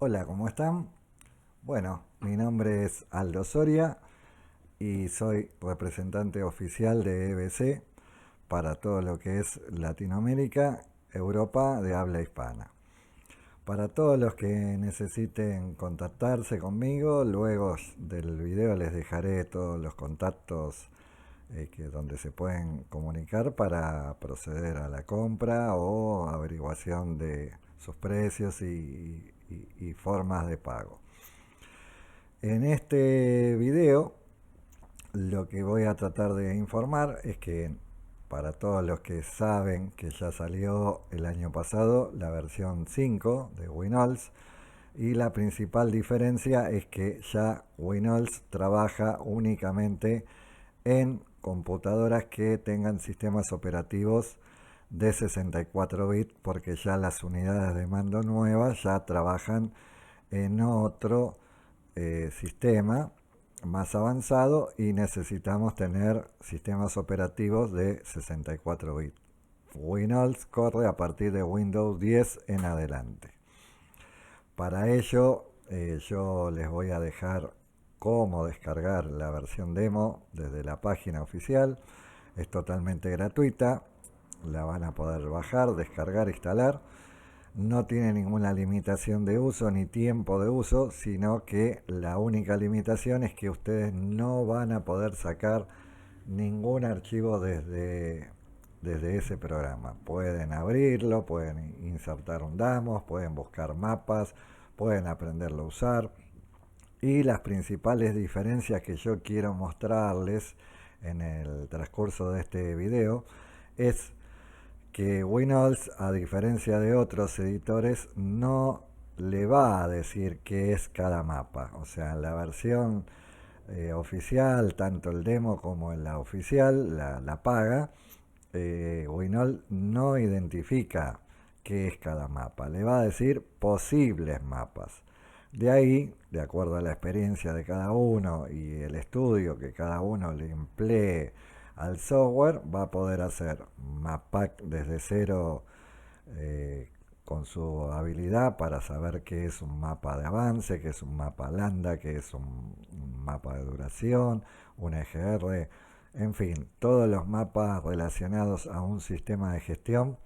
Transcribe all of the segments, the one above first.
Hola, ¿cómo están? Bueno, mi nombre es Aldo Soria y soy representante oficial de EBC para todo lo que es Latinoamérica, Europa de habla hispana. Para todos los que necesiten contactarse conmigo, luego del video les dejaré todos los contactos donde se pueden comunicar para proceder a la compra o averiguación de sus precios y formas de pago. En este video lo que voy a tratar de informar es que para todos los que saben que ya salió el año pasado la versión 5 de Winols, y la principal diferencia es que ya Winols trabaja únicamente en computadoras que tengan sistemas operativos de 64 bits, porque ya las unidades de mando nuevas ya trabajan en otro sistema más avanzado y necesitamos tener sistemas operativos de 64 bits. Windows corre a partir de Windows 10 en adelante. Para ello yo les voy a dejar cómo descargar la versión demo desde la página oficial. Es totalmente gratuita, la van a poder bajar, descargar, instalar. No tiene ninguna limitación de uso ni tiempo de uso, sino que la única limitación es que ustedes no van a poder sacar ningún archivo desde ese programa. Pueden abrirlo, pueden insertar un damos, pueden buscar mapas, pueden aprenderlo a usar. Y las principales diferencias que yo quiero mostrarles en el transcurso de este video es que Windows, a diferencia de otros editores, no le va a decir qué es cada mapa. O sea, en la versión oficial, tanto el demo como en la oficial, la paga, Windows no identifica qué es cada mapa. Le va a decir posibles mapas. De ahí, de acuerdo a la experiencia de cada uno y el estudio que cada uno le emplee al software, va a poder hacer Mappack desde cero, con su habilidad para saber qué es un mapa de avance, qué es un mapa lambda, qué es un mapa de duración, un EGR, en fin, todos los mapas relacionados a un sistema de gestión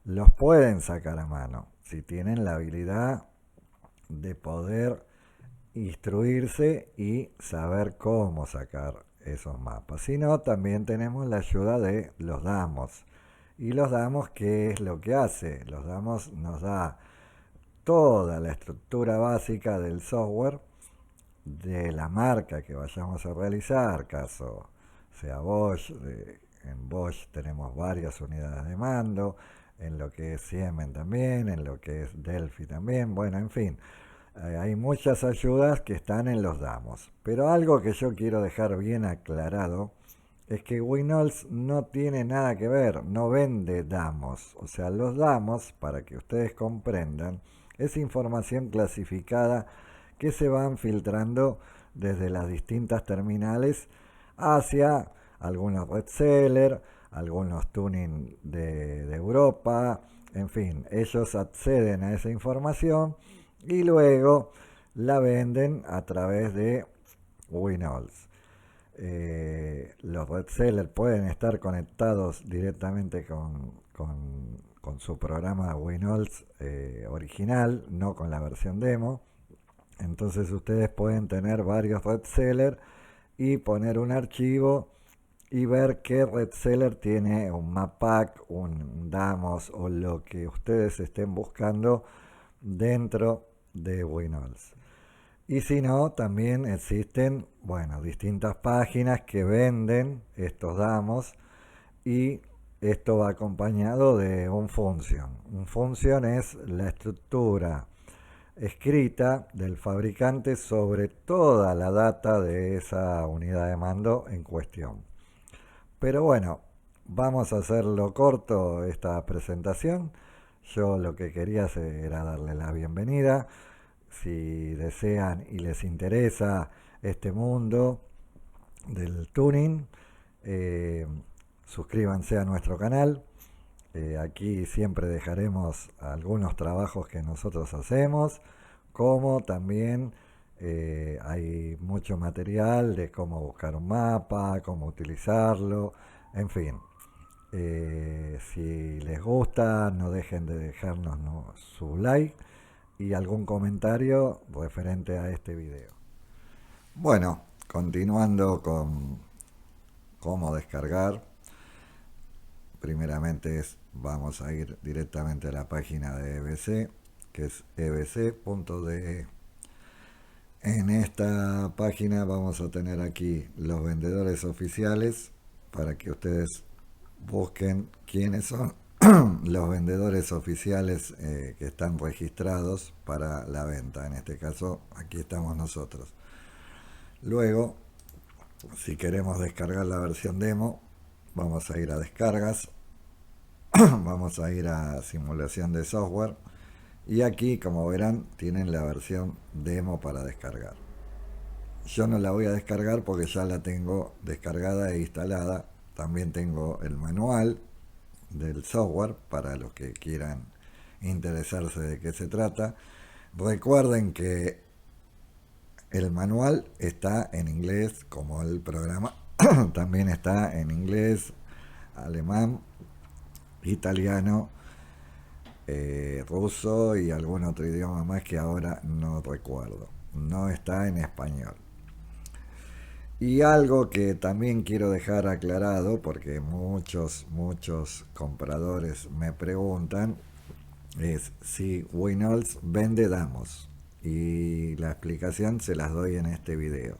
los pueden sacar a mano si tienen la habilidad de poder instruirse y saber cómo sacar esos mapas. Si no, también tenemos la ayuda de los damos. Y los damos, ¿qué es lo que hace? Los damos nos da toda la estructura básica del software de la marca que vayamos a realizar, caso sea Bosch. En Bosch tenemos varias unidades de mando, en lo que es Siemens también, en lo que es Delphi también, bueno, en fin, hay muchas ayudas que están en los damos. Pero algo que yo quiero dejar bien aclarado es que Windows no tiene nada que ver, no vende damos. O sea, los damos, para que ustedes comprendan, es información clasificada que se van filtrando desde las distintas terminales hacia algunos reseller, algunos tuning de Europa, en fin, ellos acceden a esa información y luego la venden a través de Windows. Los resellers pueden estar conectados directamente con su programa Windows original, no con la versión demo. Entonces ustedes pueden tener varios resellers y poner un archivo y ver qué reseller tiene un Mappack, un Damos o lo que ustedes estén buscando dentro de Windows. Y si no, también existen, bueno, distintas páginas que venden estos damos y esto va acompañado de un function. Un function es la estructura escrita del fabricante sobre toda la data de esa unidad de mando en cuestión. Pero bueno, vamos a hacerlo corto esta presentación. Yo lo que quería era darle la bienvenida. Si desean y les interesa este mundo del tuning, eh, suscríbanse a nuestro canal. Aquí siempre dejaremos algunos trabajos que nosotros hacemos como también hay mucho material de cómo buscar un mapa, cómo utilizarlo, en fin. Si les gusta, no dejen de dejarnos su like y algún comentario referente a este video. Bueno, continuando con cómo descargar, primeramente vamos a ir directamente a la página de EBC, que es ebc.de. En esta página vamos a tener aquí los vendedores oficiales para que ustedes busquen quiénes son los vendedores oficiales que están registrados para la venta. En este caso, aquí estamos nosotros. Luego, si queremos descargar la versión demo, vamos a ir a descargas, vamos a ir a simulación de software y aquí, como verán, tienen la versión demo para descargar. Yo no la voy a descargar porque ya la tengo descargada e instalada. También tengo el manual del software para los que quieran interesarse de qué se trata. Recuerden que el manual está en inglés, como el programa también está en inglés, alemán, italiano, ruso y algún otro idioma más que ahora no recuerdo. No está en español. Y algo que también quiero dejar aclarado, porque muchos compradores me preguntan, es si Winols vende damos. Y la explicación se las doy en este video.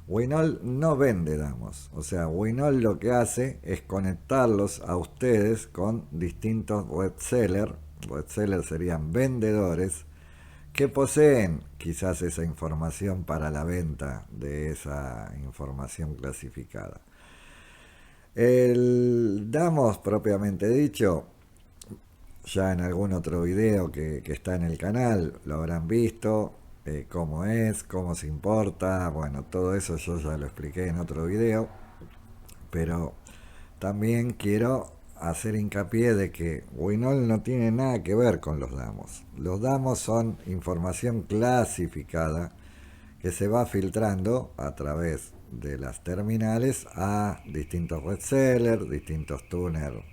Winol no vende damos, o sea, Winol lo que hace es conectarlos a ustedes con distintos resellers. Resellers serían vendedores que poseen quizás esa información para la venta de esa información clasificada. El damos propiamente dicho, ya en algún otro video que está en el canal lo habrán visto, cómo es, cómo se importa, bueno, todo eso yo ya lo expliqué en otro video, pero también quiero hacer hincapié de que Winol no tiene nada que ver con los damos. Los damos son información clasificada que se va filtrando a través de las terminales a distintos resellers, distintos tuners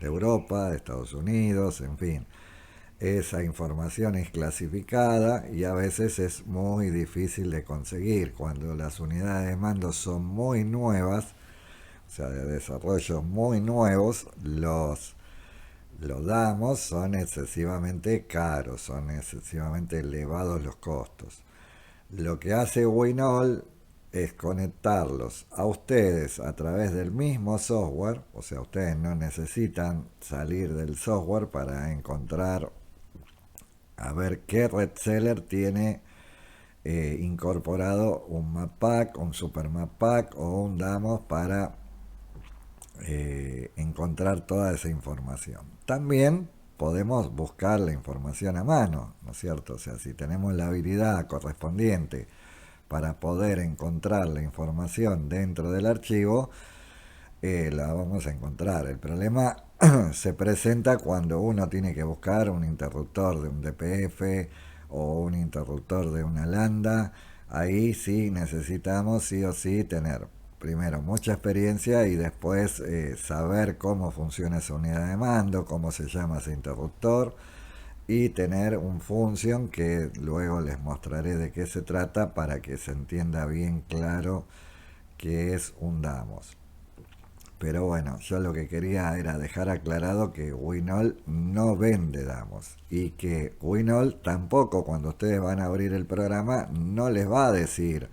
de Europa, de Estados Unidos, en fin. Esa información es clasificada y a veces es muy difícil de conseguir. Cuando las unidades de mando son muy nuevas, o sea, de desarrollos muy nuevos, los damos son excesivamente caros, son excesivamente elevados los costos. Lo que hace Winol es conectarlos a ustedes a través del mismo software, o sea, ustedes no necesitan salir del software para encontrar a ver qué reseller tiene incorporado un map pack, un super map pack o un damos para encontrar toda esa información. También podemos buscar la información a mano, ¿no es cierto? O sea, si tenemos la habilidad correspondiente para poder encontrar la información dentro del archivo, la vamos a encontrar. El problema se presenta cuando uno tiene que buscar un interruptor de un DPF o un interruptor de una lambda. Ahí sí necesitamos sí o sí tener primero mucha experiencia y después saber cómo funciona esa unidad de mando, cómo se llama ese interruptor y tener un función que luego les mostraré de qué se trata para que se entienda bien claro qué es un damos. Pero bueno, yo lo que quería era dejar aclarado que Winol no vende damos y que Winol tampoco, cuando ustedes van a abrir el programa, no les va a decir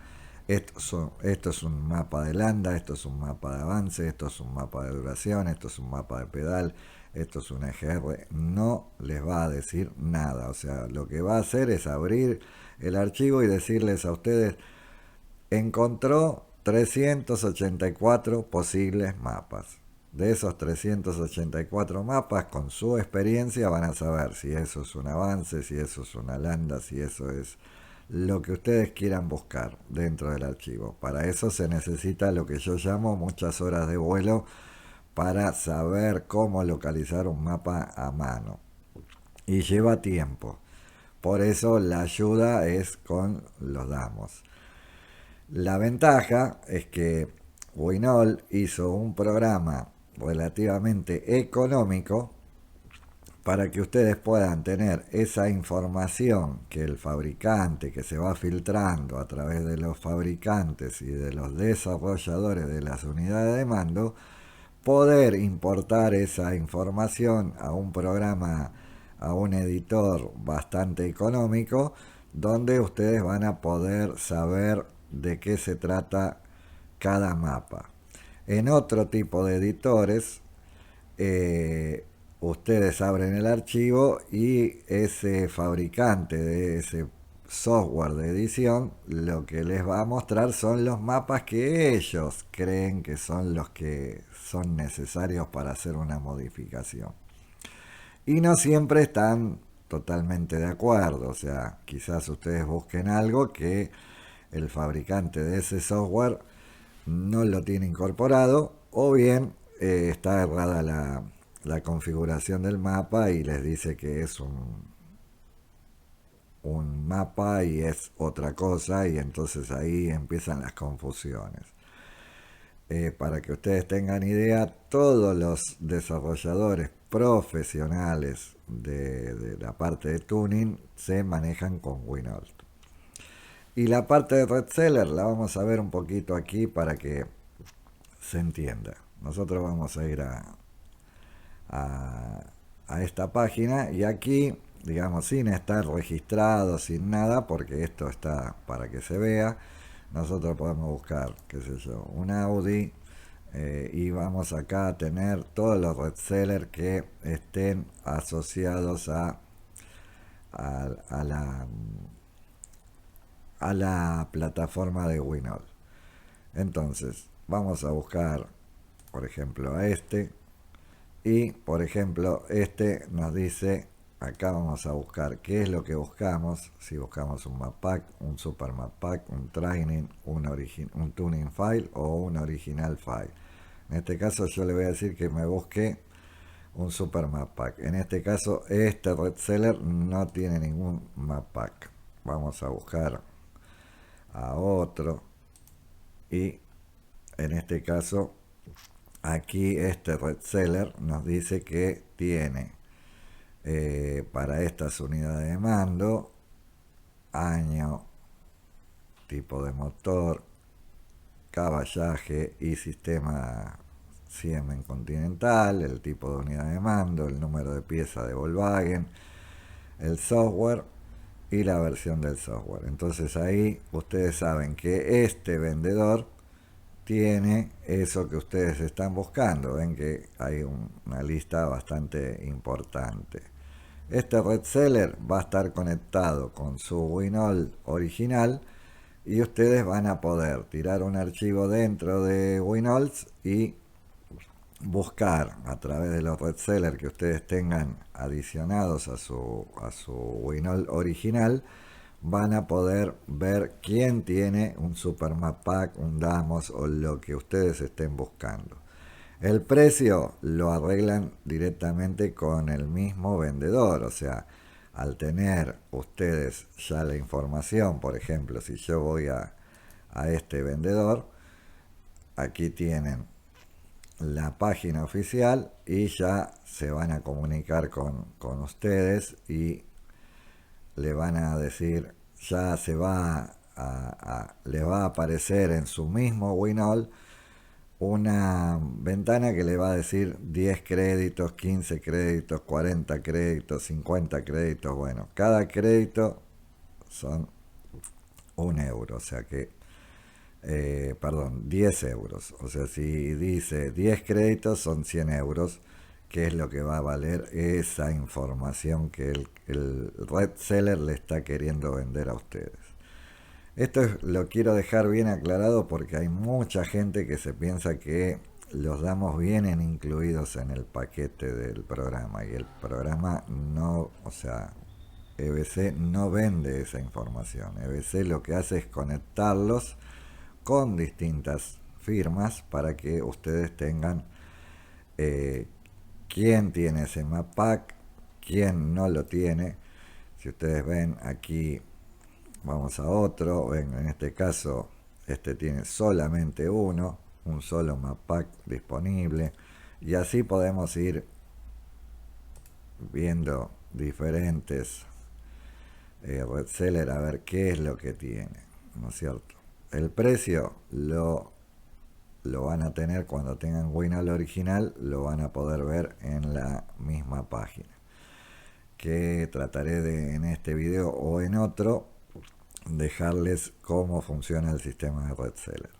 esto es un mapa de lambda, esto es un mapa de avance, esto es un mapa de duración, esto es un mapa de pedal, esto es un EGR. No les va a decir nada. O sea, lo que va a hacer es abrir el archivo y decirles a ustedes, encontró 384 posibles mapas. De esos 384 mapas, con su experiencia van a saber si eso es un avance, si eso es una lambda, si eso es lo que ustedes quieran buscar dentro del archivo. Para eso se necesita lo que yo llamo muchas horas de vuelo para saber cómo localizar un mapa a mano. Y lleva tiempo. por eso la ayuda es con los damos. La ventaja es que Winol hizo un programa relativamente económico para que ustedes puedan tener esa información que el fabricante, que se va filtrando a través de los fabricantes y de los desarrolladores de las unidades de mando, poder importar esa información a un programa, a un editor bastante económico, donde ustedes van a poder saber de qué se trata cada mapa. En otro tipo de editores, ustedes abren el archivo y ese fabricante de ese software de edición lo que les va a mostrar son los mapas que ellos creen que son los que son necesarios para hacer una modificación. Y no siempre están totalmente de acuerdo, o sea, quizás ustedes busquen algo que el fabricante de ese software no lo tiene incorporado, o bien está errada la configuración del mapa y les dice que es un mapa y es otra cosa, y entonces ahí empiezan las confusiones. Para que ustedes tengan idea, todos los desarrolladores profesionales de la parte de tuning se manejan con Winol. Y la parte de reseller la vamos a ver un poquito aquí para que se entienda. Nosotros vamos a ir a esta página, y aquí, digamos, sin estar registrado, sin nada, porque esto está para que se vea, nosotros podemos buscar, qué sé yo, un Audi, y vamos acá a tener todos los resellers que estén asociados a la plataforma de Winol. Entonces vamos a buscar, por ejemplo, a este, y por ejemplo este nos dice, acá vamos a buscar qué es lo que buscamos. Si buscamos un map pack, un super map pack, un training, un tuning file o un original file. En este caso yo le voy a decir que me busque un super map pack. En este caso este reseller no tiene ningún map pack. Vamos a buscar a otro, y en este caso aquí este reseller nos dice que tiene para estas unidades de mando año, tipo de motor, caballaje y sistema Siemens Continental, el tipo de unidad de mando, el número de pieza de Volkswagen, el software y la versión del software. Entonces ahí ustedes saben que este vendedor tiene eso que ustedes están buscando. Ven que hay una lista bastante importante. Este reseller va a estar conectado con su Winol original, y ustedes van a poder tirar un archivo dentro de Winols y buscar a través de los resellers que ustedes tengan adicionados a su Winol original. Van a poder ver quién tiene un Super Map Pack, un Damos o lo que ustedes estén buscando. El precio lo arreglan directamente con el mismo vendedor, o sea, al tener ustedes ya la información, por ejemplo, si yo voy a este vendedor, aquí tienen la página oficial y ya se van a comunicar con ustedes y le van a decir, ya se va le va a aparecer en su mismo Winol una ventana que le va a decir 10 créditos, 15 créditos, 40 créditos, 50 créditos. Bueno, cada crédito son €1, o sea que, perdón, 10 euros. O sea, si dice 10 créditos son 100 euros, que es lo que va a valer esa información que el reseller le está queriendo vender a ustedes. Esto lo quiero dejar bien aclarado porque hay mucha gente que se piensa que los damos vienen incluidos en el paquete del programa, y el programa no, o sea, EBC no vende esa información. EBC lo que hace es conectarlos con distintas firmas para que ustedes tengan quién tiene ese map pack, quién no lo tiene. Si ustedes ven aquí, vamos a otro, en este caso este tiene solamente un solo map pack disponible, y así podemos ir viendo diferentes reseller a ver qué es lo que tiene, ¿no es cierto? El precio lo van a tener cuando tengan Winol original, lo van a poder ver en la misma página, que trataré de en este video o en otro dejarles cómo funciona el sistema de reseller.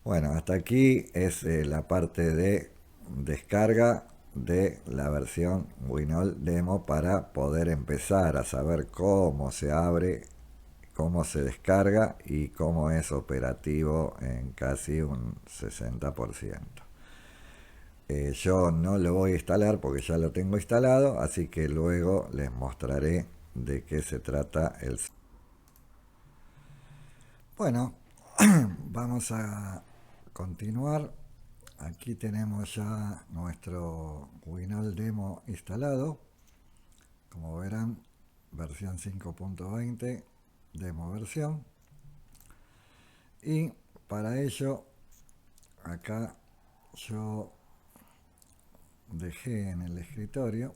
Bueno, hasta aquí es la parte de descarga de la versión Winol Demo para poder empezar a saber cómo se abre, cómo se descarga y cómo es operativo en casi un 60%. Yo no lo voy a instalar porque ya lo tengo instalado, así que luego les mostraré de qué se trata el... Bueno, vamos a continuar. Aquí tenemos ya nuestro Winol Demo instalado. Como verán, versión 5.20, demo versión. Y para ello, acá yo dejé en el escritorio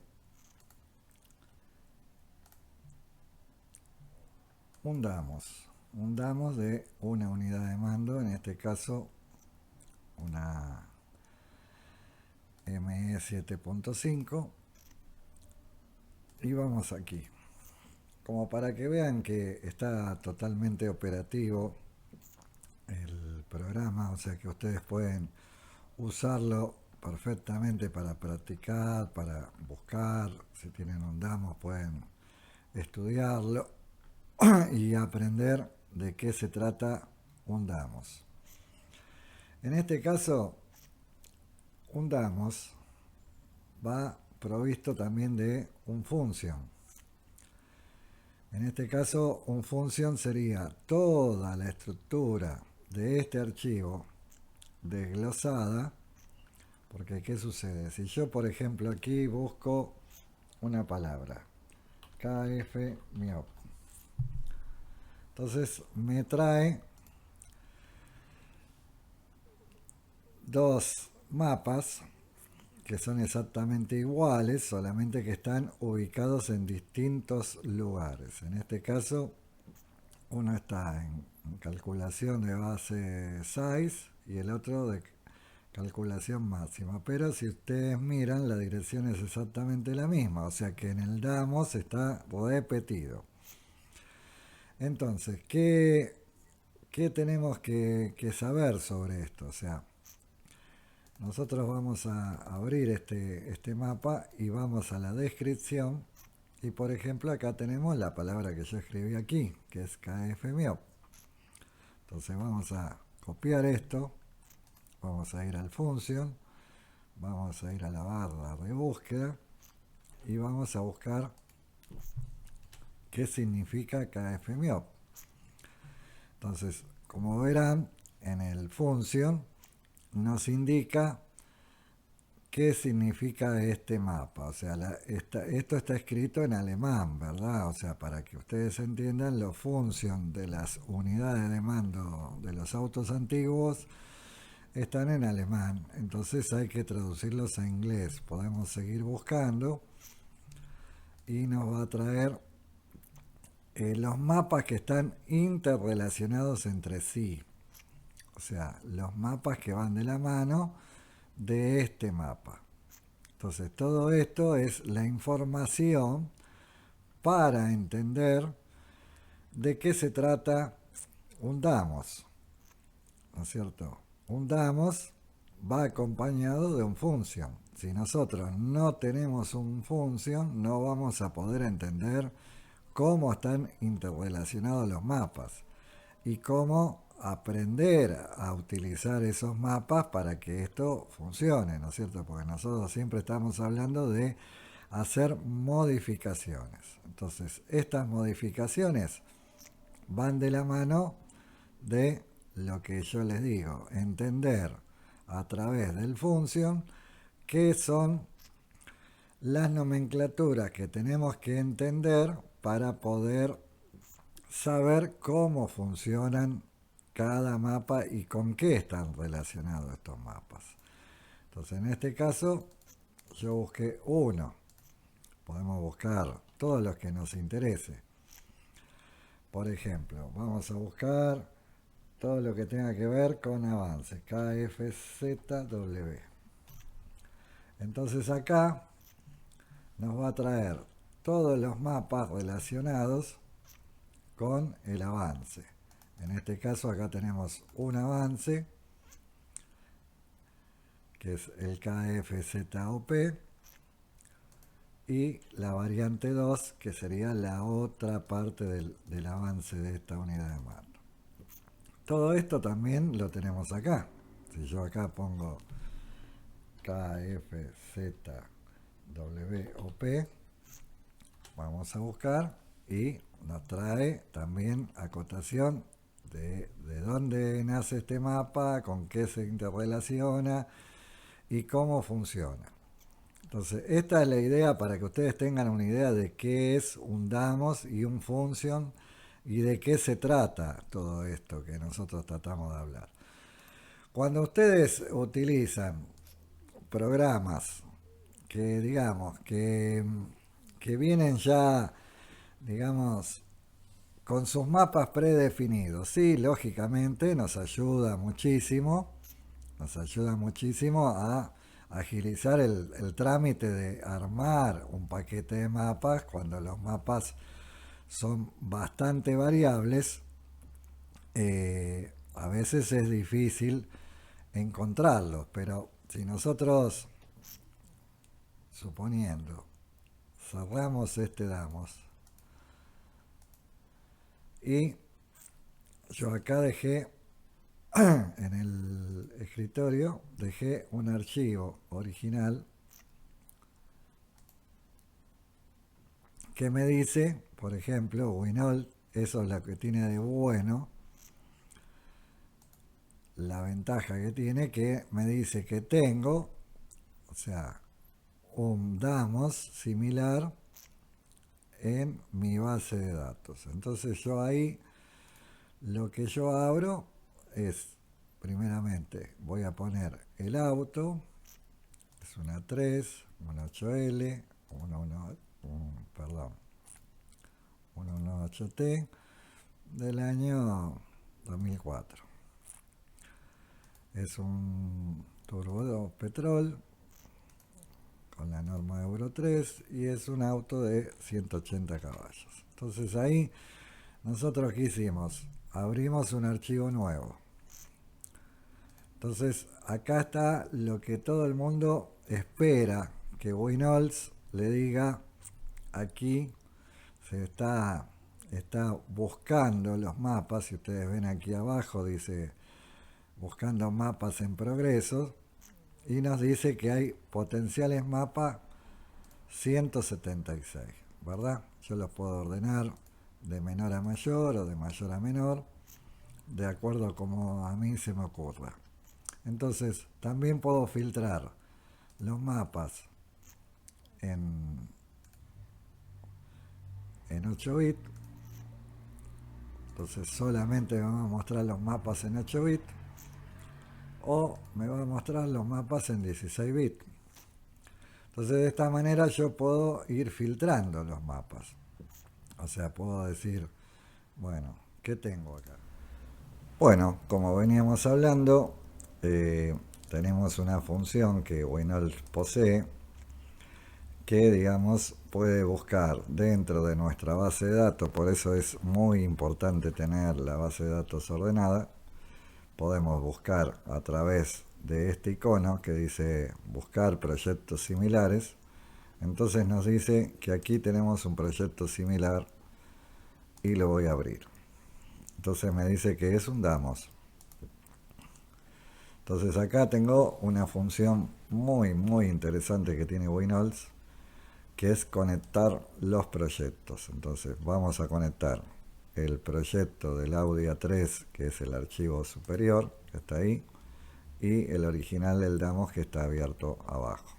un damos de una unidad de mando, en este caso una ME 7.5, y vamos aquí, como para que vean que está totalmente operativo el programa, o sea que ustedes pueden usarlo perfectamente para practicar, para buscar, si tienen un damos pueden estudiarlo y aprender de qué se trata un damos. En este caso, un damos va provisto también de un function. En este caso, un function sería toda la estructura de este archivo desglosada, porque ¿qué sucede? Si yo, por ejemplo, aquí busco una palabra, kfmiop, entonces me trae dos mapas que son exactamente iguales, solamente que están ubicados en distintos lugares. En este caso, uno está en calculación de base size y el otro de calculación máxima. Pero si ustedes miran, la dirección es exactamente la misma, o sea que en el damos está repetido. Entonces, ¿qué tenemos que saber sobre esto? O sea, nosotros vamos a abrir este mapa y vamos a la descripción, y por ejemplo acá tenemos la palabra que yo escribí aquí, que es kfmiop. Entonces vamos a copiar esto, vamos a ir al function, vamos a ir a la barra de búsqueda y vamos a buscar qué significa kfmiop. Entonces, como verán, en el function nos indica qué significa este mapa. O sea, esto está escrito en alemán, ¿verdad? O sea, para que ustedes entiendan, los function de las unidades de mando de los autos antiguos están en alemán. Entonces hay que traducirlos a inglés. Podemos seguir buscando y nos va a traer los mapas que están interrelacionados entre sí. O sea, los mapas que van de la mano de este mapa. Entonces todo esto es la información para entender de qué se trata un damos, ¿no es cierto? Un damos va acompañado de un function. Si nosotros no tenemos un function, no vamos a poder entender cómo están interrelacionados los mapas y cómo aprender a utilizar esos mapas para que esto funcione, ¿no es cierto? Porque nosotros siempre estamos hablando de hacer modificaciones. Entonces, estas modificaciones van de la mano de lo que yo les digo, entender a través del function qué son las nomenclaturas que tenemos que entender para poder saber cómo funcionan cada mapa y con qué están relacionados estos mapas. Entonces, en este caso, yo busqué uno. Podemos buscar todos los que nos interese. Por ejemplo, vamos a buscar todo lo que tenga que ver con avance, KFZW. Entonces acá nos va a traer todos los mapas relacionados con el avance. En este caso acá tenemos un avance, que es el KFZOP, y la variante 2, que sería la otra parte del avance de esta unidad de mando. Todo esto también lo tenemos acá. Si yo acá pongo KFZWOP, vamos a buscar y nos trae también acotación de dónde nace este mapa, con qué se interrelaciona y cómo funciona. Entonces, esta es la idea para que ustedes tengan una idea de qué es un Damos y un Function y de qué se trata todo esto que nosotros tratamos de hablar. Cuando ustedes utilizan programas que, digamos, que vienen ya, digamos, con sus mapas predefinidos, sí, lógicamente nos ayuda muchísimo a agilizar el trámite de armar un paquete de mapas cuando los mapas son bastante variables. A veces es difícil encontrarlos, pero si nosotros, suponiendo, cerramos este Damos y yo acá dejé en el escritorio, dejé un archivo original que me dice, por ejemplo, Winol, eso es lo que tiene de bueno, la ventaja que tiene, que me dice que tengo, o sea, un Damos similar en mi base de datos. Entonces yo ahí, lo que yo abro es, primeramente, voy a poner el auto, es una 3, una 8L, perdón, 118T del año 2004. Es un Turbo 2 Petrol con la norma Euro 3 y es un auto de 180 caballos. Entonces ahí nosotros, ¿qué hicimos? Abrimos un archivo nuevo. Entonces acá está lo que todo el mundo espera que Winols le diga. Aquí se está buscando los mapas. Si ustedes ven aquí abajo, dice buscando mapas en progreso, y nos dice que hay potenciales mapas 176, ¿verdad? Yo los puedo ordenar de menor a mayor o de mayor a menor, de acuerdo a como a mí se me ocurra. Entonces, también puedo filtrar los mapas en 8 bits. Entonces, solamente me va a mostrar los mapas en 8 bits o me va a mostrar los mapas en 16 bits. Entonces, de esta manera yo puedo ir filtrando los mapas. O sea, puedo decir, bueno, ¿qué tengo acá? Bueno, como veníamos hablando, tenemos una función que Winol posee que, digamos, puede buscar dentro de nuestra base de datos. Por eso es muy importante tener la base de datos ordenada. Podemos buscar a través de este icono que dice buscar proyectos similares. Entonces nos dice que aquí tenemos un proyecto similar y lo voy a abrir. Entonces me dice que es un Damos. Entonces acá tengo una función muy interesante que tiene Winols, que es conectar los proyectos. Entonces vamos a conectar el proyecto del Audi A3, que es el archivo superior, que está ahí, y el original del Damos, que está abierto abajo.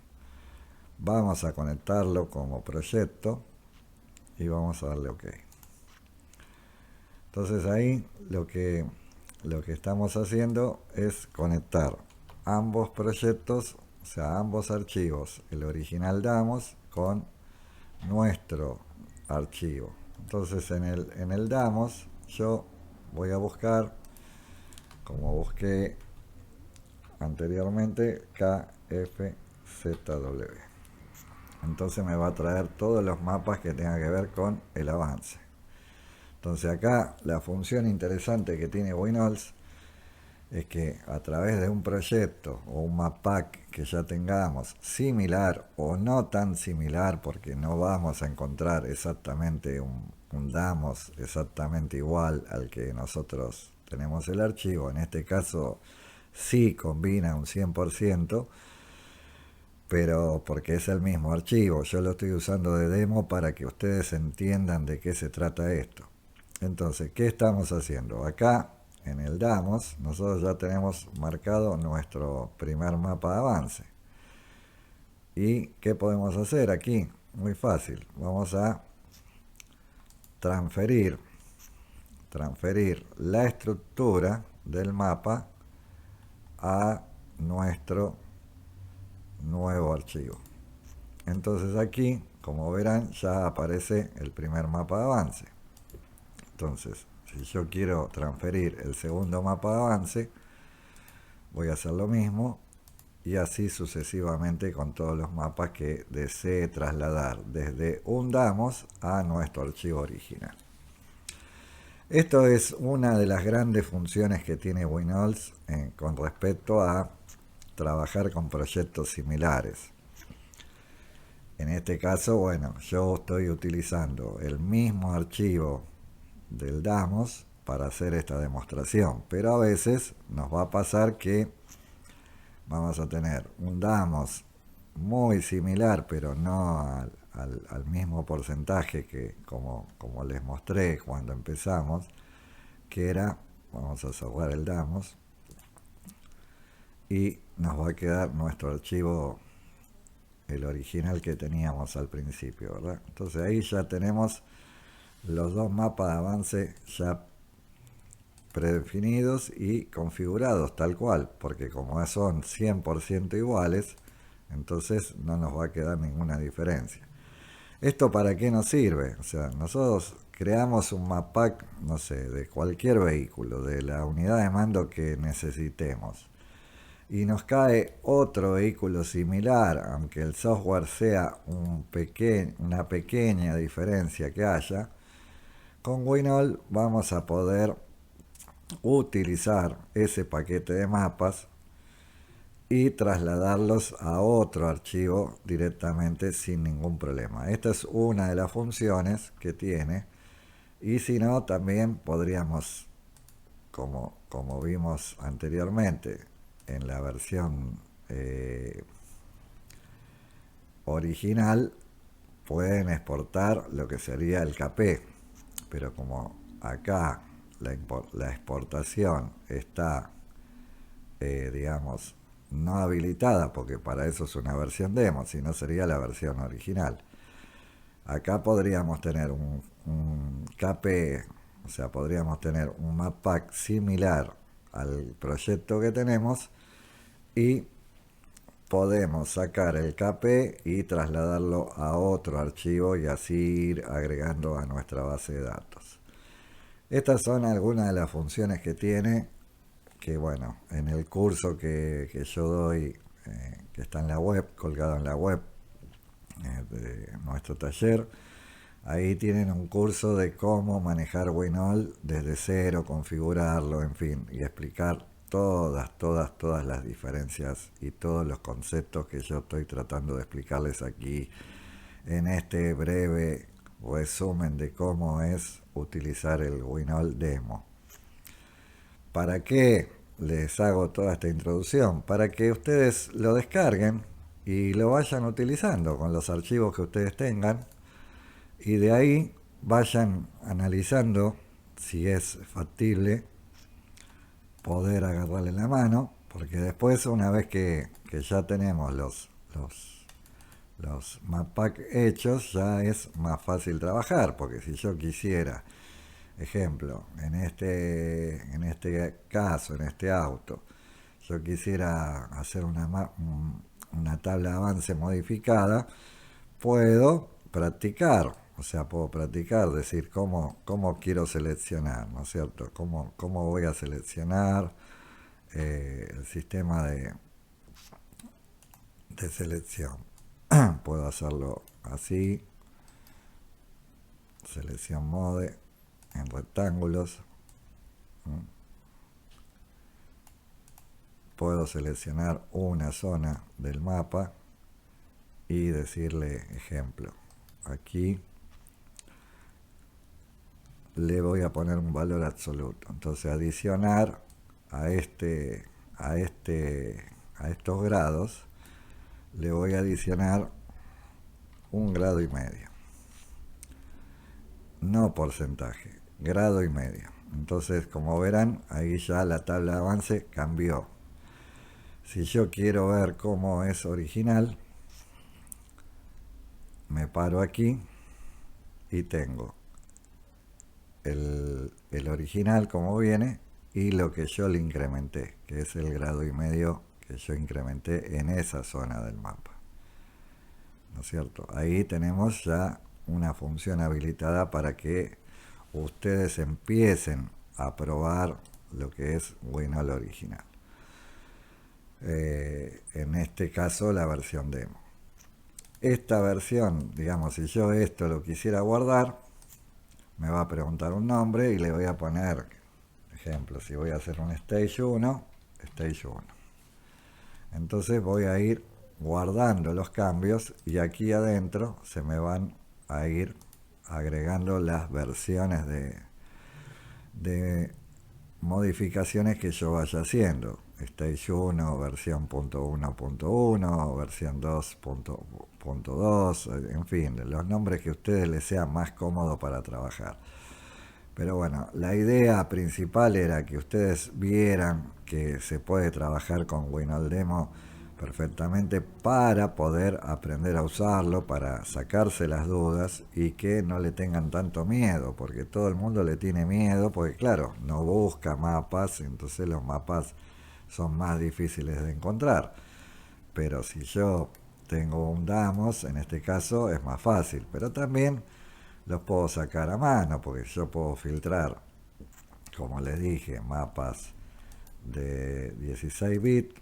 Vamos a conectarlo como proyecto y vamos a darle OK. Entonces ahí lo que estamos haciendo es conectar ambos proyectos, o sea, ambos archivos, el original Damos con nuestro archivo. Entonces en el Damos yo voy a buscar, como busqué anteriormente, KFZW. Entonces me va a traer todos los mapas que tengan que ver con el avance. Entonces acá la función interesante que tiene Winols es que a través de un proyecto o un mappack que ya tengamos similar o no tan similar, porque no vamos a encontrar exactamente un Damos exactamente igual al que nosotros tenemos el archivo, en este caso sí combina un 100%, pero porque es el mismo archivo, yo lo estoy usando de demo para que ustedes entiendan de qué se trata esto. Entonces, ¿qué estamos haciendo? Acá en el Damos nosotros ya tenemos marcado nuestro primer mapa de avance. ¿Y qué podemos hacer aquí? Muy fácil, vamos a transferir la estructura del mapa a nuestro nuevo archivo. Entonces aquí, como verán, ya aparece el primer mapa de avance. Entonces, si yo quiero transferir el segundo mapa de avance, voy a hacer lo mismo y así sucesivamente con todos los mapas que desee trasladar desde un Damos a nuestro archivo original. Esto es una de las grandes funciones que tiene Winols con respecto a trabajar con proyectos similares. En este caso, bueno, yo estoy utilizando el mismo archivo del Damos para hacer esta demostración, pero a veces nos va a pasar que vamos a tener un Damos muy similar, pero no al mismo porcentaje que como les mostré cuando empezamos, que era, vamos a cerrar el Damos y nos va a quedar nuestro archivo, el original que teníamos al principio, ¿verdad? Entonces ahí ya tenemos los dos mapas de avance ya predefinidos y configurados tal cual, porque como son 100% iguales, entonces no nos va a quedar ninguna diferencia. ¿Esto para qué nos sirve? O sea, nosotros creamos un mappack, no sé, de cualquier vehículo, de la unidad de mando que necesitemos, y nos cae otro vehículo similar, aunque el software sea una pequeña diferencia que haya, con Winol vamos a poder utilizar ese paquete de mapas y trasladarlos a otro archivo directamente sin ningún problema. Esta es una de las funciones que tiene, y si no, también podríamos, como vimos anteriormente en la versión original, pueden exportar lo que sería el KP, pero como acá la exportación está, digamos, no habilitada, porque para eso es una versión demo, si no sería la versión original. Acá podríamos tener un KP, o sea, podríamos tener un mappack similar al proyecto que tenemos y podemos sacar el KP y trasladarlo a otro archivo y así ir agregando a nuestra base de datos. Estas son algunas de las funciones que tiene, que bueno, en el curso que yo doy, que está en la web, colgado en la web de nuestro taller, ahí tienen un curso de cómo manejar Winol desde cero, configurarlo, en fin, y explicar todas las diferencias y todos los conceptos que yo estoy tratando de explicarles aquí en este breve resumen de cómo es utilizar el Winol demo. ¿Para qué les hago toda esta introducción? Para que ustedes lo descarguen y lo vayan utilizando con los archivos que ustedes tengan, y de ahí vayan analizando si es factible poder agarrarle la mano, porque después, una vez que ya tenemos los los Mappack hechos, ya es más fácil trabajar, porque si yo quisiera, ejemplo, en este caso, en este auto, yo quisiera hacer una tabla de avance modificada, puedo practicar, o sea, puedo practicar, decir cómo quiero seleccionar, ¿no es cierto? Cómo voy a seleccionar el sistema de selección. Puedo hacerlo así, selección mode en rectángulos. Puedo seleccionar una zona del mapa y decirle, ejemplo, aquí le voy a poner un valor absoluto. Entonces adicionar a estos grados le voy a adicionar 1,5 grados. No porcentaje, grado y medio. Entonces, como verán, ahí ya la tabla de avance cambió. Si yo quiero ver cómo es original, me paro aquí y tengo el original como viene y lo que yo le incrementé, que es el 1,5 grados que yo incrementé en esa zona del mapa. ¿No es cierto? Ahí tenemos ya una función habilitada para que ustedes empiecen a probar lo que es Winol original. En este caso la versión demo. Esta versión, digamos, si yo esto lo quisiera guardar, me va a preguntar un nombre y le voy a poner, ejemplo, si voy a hacer un Stage 1, Stage 1. Entonces voy a ir guardando los cambios y aquí adentro se me van a ir agregando las versiones de modificaciones que yo vaya haciendo. Stage 1, versión .1.1, versión 2.2, en fin, los nombres que a ustedes les sea más cómodo para trabajar. Pero bueno, la idea principal era que ustedes vieran que se puede trabajar con Winol Demo perfectamente para poder aprender a usarlo, para sacarse las dudas y que no le tengan tanto miedo, porque todo el mundo le tiene miedo, porque claro, no busca mapas, entonces los mapas son más difíciles de encontrar. Pero si yo tengo un Damos, en este caso es más fácil, pero también los puedo sacar a mano, porque yo puedo filtrar, como les dije, mapas de 16 bits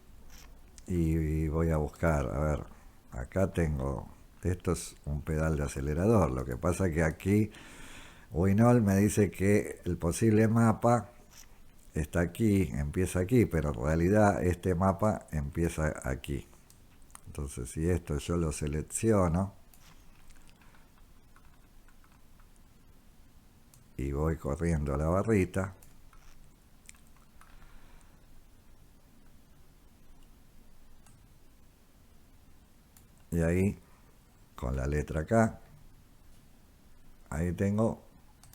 y voy a buscar, a ver, acá tengo, esto es un pedal de acelerador, lo que pasa que aquí Winol me dice que el posible mapa está aquí, empieza aquí, pero en realidad este mapa empieza aquí. Entonces si esto yo lo selecciono y voy corriendo a la barrita, y ahí con la letra K, ahí tengo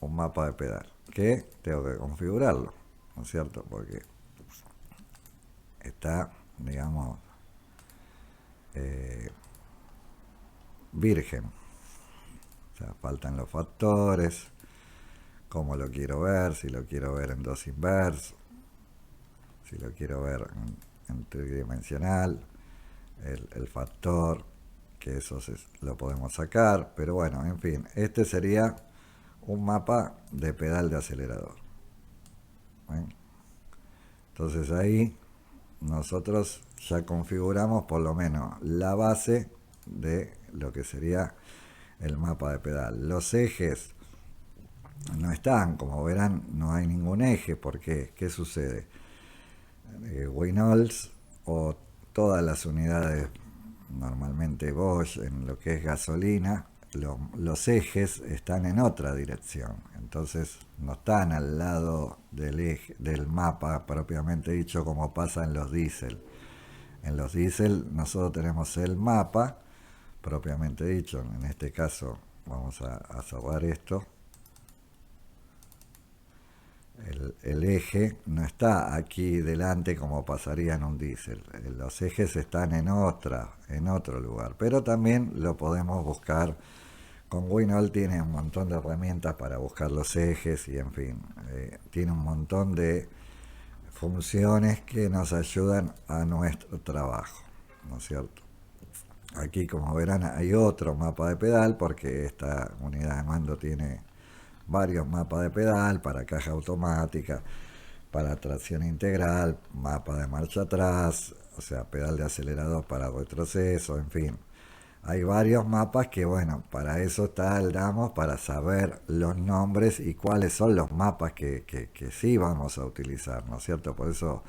un mapa de pedal que tengo que configurarlo, ¿no es cierto? Porque está, digamos, virgen, o sea, faltan los factores, cómo lo quiero ver, si lo quiero ver en 2 inverso, si lo quiero ver en tridimensional, el factor, que eso lo podemos sacar, pero bueno, en fin, este sería un mapa de pedal de acelerador. ¿Ven? Entonces ahí nosotros ya configuramos por lo menos la base de lo que sería el mapa de pedal. Los ejes no están, como verán, no hay ningún eje, porque ¿qué sucede? Winols o todas las unidades normalmente Bosch en lo que es gasolina, los ejes están en otra dirección, entonces no están al lado del eje, del mapa propiamente dicho, como pasa en los diésel. En los diésel nosotros tenemos el mapa propiamente dicho, en este caso vamos a cerrar esto, el eje no está aquí delante como pasaría en un diésel. Los ejes están en otro lugar, pero también lo podemos buscar. Con Winol tiene un montón de herramientas para buscar los ejes y en fin, tiene un montón de funciones que nos ayudan a nuestro trabajo, ¿no es cierto? Aquí, como verán, hay otro mapa de pedal porque esta unidad de mando tiene varios mapas de pedal para caja automática, para tracción integral, mapa de marcha atrás, o sea, pedal de acelerador para retroceso, en fin. Hay varios mapas que, bueno, para eso está el Damos, para saber los nombres y cuáles son los mapas que sí vamos a utilizar, ¿no es cierto? Por eso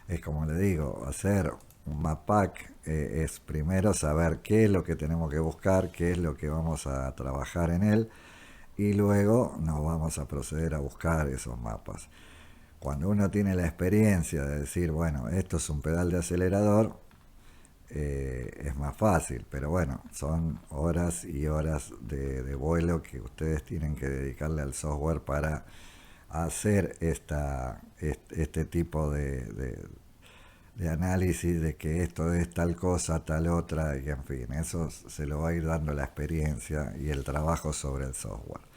es como le digo, hacer un map pack es primero saber qué es lo que tenemos que buscar, qué es lo que vamos a trabajar en él y luego nos vamos a proceder a buscar esos mapas. Cuando uno tiene la experiencia de decir, bueno, esto es un pedal de acelerador, es más fácil, pero bueno, son horas y horas de vuelo que ustedes tienen que dedicarle al software para hacer este tipo de análisis de que esto es tal cosa, tal otra, y en fin, eso se lo va a ir dando la experiencia y el trabajo sobre el software.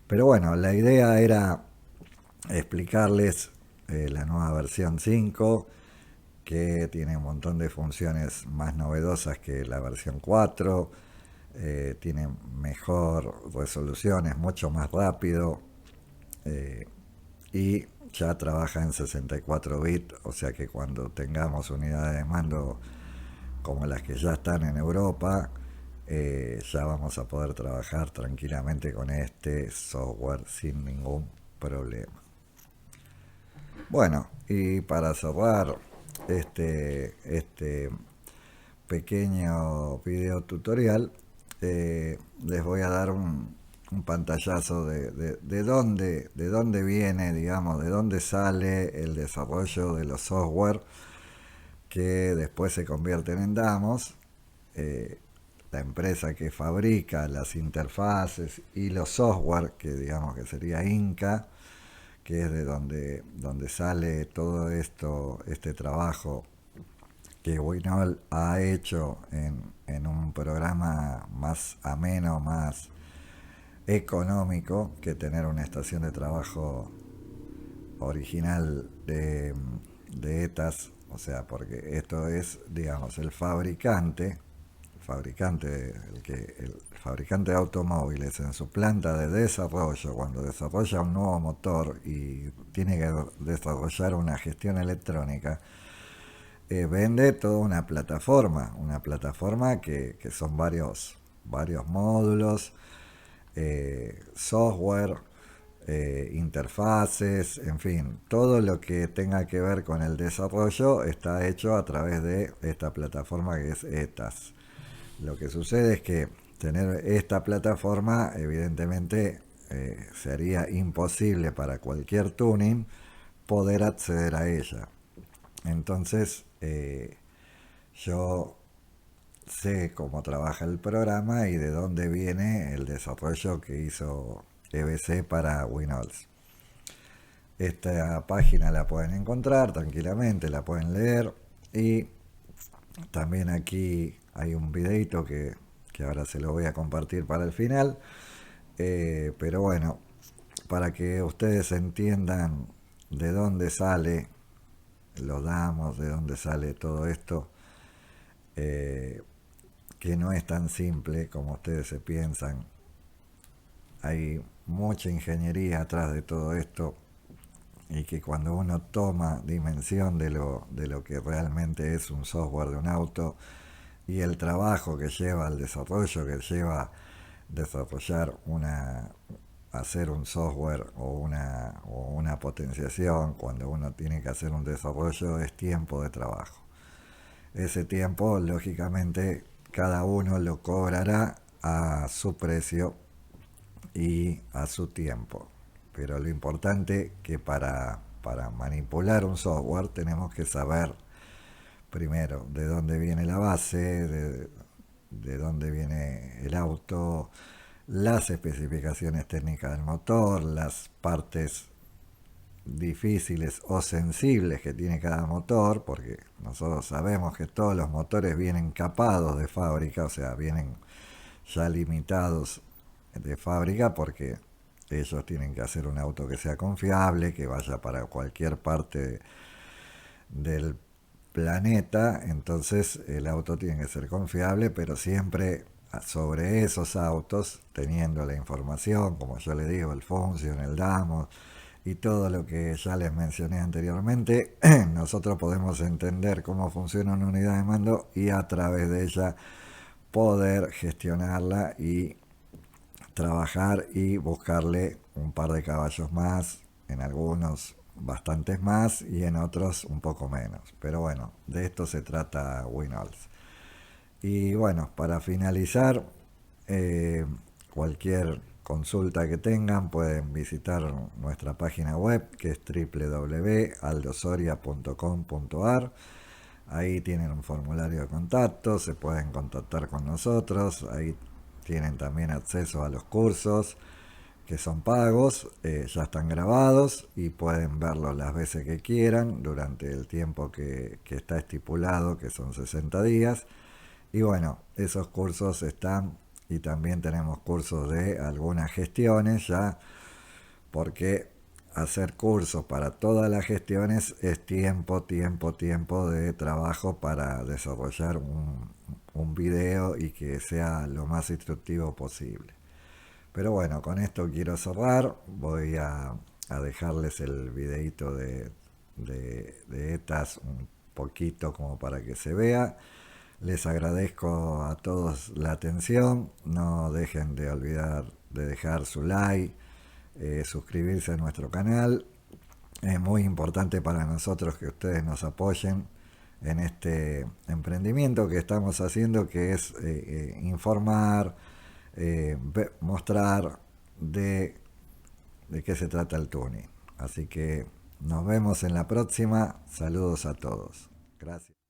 Pero bueno, la idea era explicarles la nueva versión 5, que tiene un montón de funciones más novedosas que la versión 4, tiene mejor resolución, es mucho más rápido y ya trabaja en 64 bits, o sea que cuando tengamos unidades de mando como las que ya están en Europa, ya vamos a poder trabajar tranquilamente con este software sin ningún problema. Bueno, y para cerrar este pequeño video tutorial, les voy a dar un pantallazo de dónde viene, digamos, de dónde sale el desarrollo de los software que después se convierten en Damos. La empresa que fabrica las interfaces y los software, que digamos que sería Inca, que es de donde sale todo esto, este trabajo que Winol ha hecho en un programa más ameno, más económico que tener una estación de trabajo original de ETAS, o sea, porque esto es, digamos, el fabricante de automóviles en su planta de desarrollo, cuando desarrolla un nuevo motor y tiene que desarrollar una gestión electrónica, vende toda una plataforma que son varios módulos, software, interfaces, en fin, todo lo que tenga que ver con el desarrollo está hecho a través de esta plataforma que es ETAS. Lo que sucede es que tener esta plataforma, evidentemente, sería imposible para cualquier tuning poder acceder a ella. Entonces, yo sé cómo trabaja el programa y de dónde viene el desarrollo que hizo EBC para Winols. Esta página la pueden encontrar tranquilamente, la pueden leer y también aquí hay un videito que ahora se lo voy a compartir para el final, pero bueno, para que ustedes entiendan de dónde sale los damos, de dónde sale todo esto, que no es tan simple como ustedes se piensan. Hay mucha ingeniería atrás de todo esto y que cuando uno toma dimensión de lo que realmente es un software de un auto y el trabajo que lleva al desarrollo, que lleva desarrollar hacer un software o una potenciación, cuando uno tiene que hacer un desarrollo, es tiempo de trabajo. Ese tiempo, lógicamente, cada uno lo cobrará a su precio y a su tiempo. Pero lo importante que para manipular un software tenemos que saber primero de dónde viene la base, de dónde viene el auto, las especificaciones técnicas del motor, las partes difíciles o sensibles que tiene cada motor, porque nosotros sabemos que todos los motores vienen capados de fábrica, o sea, vienen ya limitados de fábrica porque ellos tienen que hacer un auto que sea confiable, que vaya para cualquier parte del planeta, entonces el auto tiene que ser confiable, pero siempre sobre esos autos, teniendo la información, como yo le digo, el Function, el Damos y todo lo que ya les mencioné anteriormente, nosotros podemos entender cómo funciona una unidad de mando y a través de ella poder gestionarla y trabajar y buscarle un par de caballos más, en algunos bastantes más y en otros un poco menos. Pero bueno, de esto se trata Winols. Y bueno, para finalizar, eh, cualquier consulta que tengan pueden visitar nuestra página web, que es www.aldosoria.com.ar. Ahí tienen un formulario de contacto, se pueden contactar con nosotros, ahí tienen también acceso a los cursos que son pagos, ya están grabados y pueden verlos las veces que quieran durante el tiempo que está estipulado, que son 60 días. Y bueno, esos cursos están, y también tenemos cursos de algunas gestiones ya, porque hacer cursos para todas las gestiones es tiempo de trabajo para desarrollar un video y que sea lo más instructivo posible. Pero bueno, con esto quiero cerrar. Voy a dejarles el videito de ETAS un poquito como para que se vea. Les agradezco a todos la atención. No dejen de olvidar de dejar su like, suscribirse a nuestro canal. Es muy importante para nosotros que ustedes nos apoyen en este emprendimiento que estamos haciendo, que es informar, mostrar de qué se trata el tuning. Así que nos vemos en la próxima. Saludos a todos. Gracias.